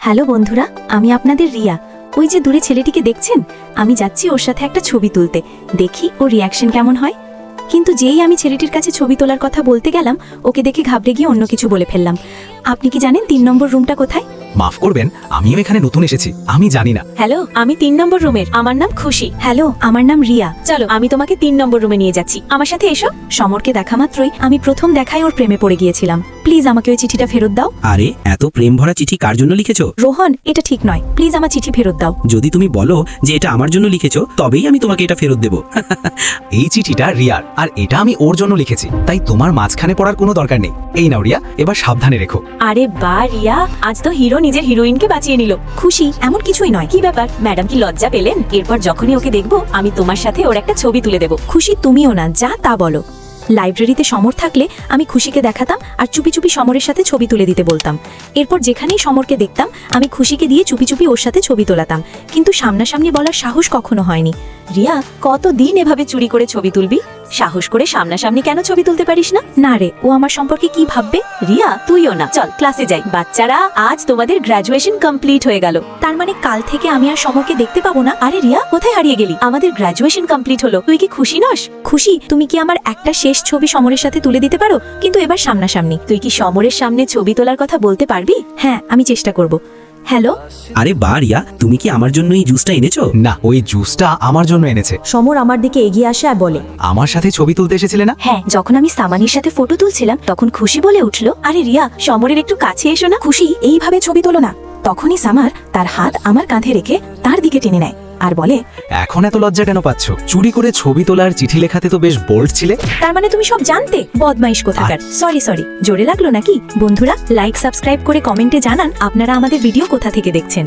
Hello বন্ধুরা, আমি আপনাদের রিয়া। ওই যে দূরে ছেলেটিকে দেখছেন, আমি যাচ্ছি ওর সাথে একটা ছবি তুলতে, দেখি ওর রিয়াকশন কেমন হয়। কিন্তু যেই আমি ছেলেটির কাছে ছবি তোলার কথা বলতে গেলাম, ওকে দেখে ঘাবড়ে গিয়ে অন্য কিছু বলে ফেললাম। আপনি কি জানেন ৩ নম্বর রুমটা কোথায়? মাফ করবেন, আমিও এখানে নতুন এসেছি, আমি জানি না। হ্যালো, আমি ৩ নম্বর রুমের। আমার নাম খুশি। হ্যালো, আমার নাম রিয়া। চলো, আমি তোমাকে ৩ নম্বর রুমে নিয়ে যাচ্ছি। আমার সাথে এসো। সমরকে দেখা মাত্রই আমি প্রথম দেখায় ওর প্রেমে পড়ে গিয়েছিলাম। প্লিজ আমাকে ওই চিঠিটা ফেরত দাও। আরে এত প্রেম ভরা চিঠি কার জন্য লিখেছো? রোহন, এটা ঠিক নয়, প্লিজ আমার চিঠি ফেরত দাও। যদি তুমি বলো যে এটা আমার জন্য লিখেছো, তবেই আমি তোমাকে এটা ফেরত দেব। এই চিঠিটা রিয়ার, আর এটা আমি ওর জন্য লিখেছি, তাই তোমার মাঝখানে পড়ার কোনো দরকার নেই। এই নাও রিয়া, এবার সাবধানে রেখো। আরে বা রিয়া, আজ তো হিরো নিজের হিরোইনকে বাঁচিয়ে নিল। খুশি, এমন কিছুই নয়। কি ব্যাপার, ম্যাডাম কি লজ্জা পেলেন? এরপর যখনই ওকে দেখবো, আমি তোমার সাথে ওর একটা ছবি তুলে দেবো। খুশি, তুমিও না, যা তা বলো। লাইব্রেরিতে সমর থাকলে আমি খুশিকে দেখাতাম আর চুপি চুপি সমরের সাথে ছবি তুলে দিতে বলতাম। এরপর যেখানেই সমরকে দেখতাম, আমি খুশিকে দিয়ে চুপি চুপি ওর সাথে ছবি তোলাতাম। কিন্তু সামনাসামনি বলার সাহস কখনো হয়নি। রিয়া, কতদিন এভাবে চুরি করে ছবি তুলবি? সাহস করে সামনাসামনি কেন ছবি তুলতে পারিস না? না রে, ও আমার সম্পর্কে কি ভাববে? রিয়া, তুইও না। চল ক্লাসে যাই। বাচ্চারা, আজ তোমাদের গ্র্যাজুয়েশন কমপ্লিট হয়ে গেল। তার মানে কাল থেকে আমি আর সমরকে দেখতে পাবো না? আরে রিয়া, কোথায় হারিয়ে গেলি? আমাদের গ্র্যাজুয়েশন কমপ্লিট হলো। তুই কি খুশি নস? খুশি, তুমি কি আমার একটা শেষ ছবি সমরের সাথে তুলে দিতে পারো? কিন্তু এবার সামনাসামনি। তুই কি সমরের সামনে ছবি তোলার কথা বলতে পারবি? হ্যাঁ, আমি চেষ্টা করব। হ্যালো, আরে বা রিয়া, তুমি কি আমার জন্য এই জুসটা এনেছো? না, ওই জুসটা আমার জন্য এনেছে। সমর আমার দিকে এগিয়ে আসে আর বলে, আমার সাথে ছবি তুলতে এসেছিলে না? হ্যাঁ, যখন আমি সামানির সাথে ফটো তুলছিলাম, তখন খুশি বলে উঠলো, আরে রিয়া, সমরের একটু কাছে এসো না। খুশি, এইভাবে ছবি তোলো না। তখনই সামার তার হাত আমার কাঁধে রেখে তার দিকে টেনে নেয় আর বলে, এখন এত লজ্জা কেন পাচ্ছ? চুরি করে ছবি তোলার চিঠি লেখাতে তো বেশ বোল্ড ছিলে। তার মানে তুমি সব জানতে? বদমাইশ কোথাকার। সরি, জোরে লাগলো নাকি? বন্ধুরা, লাইক সাবস্ক্রাইব করে কমেন্টে জানান আপনারা আমাদের ভিডিও কোথা থেকে দেখছেন।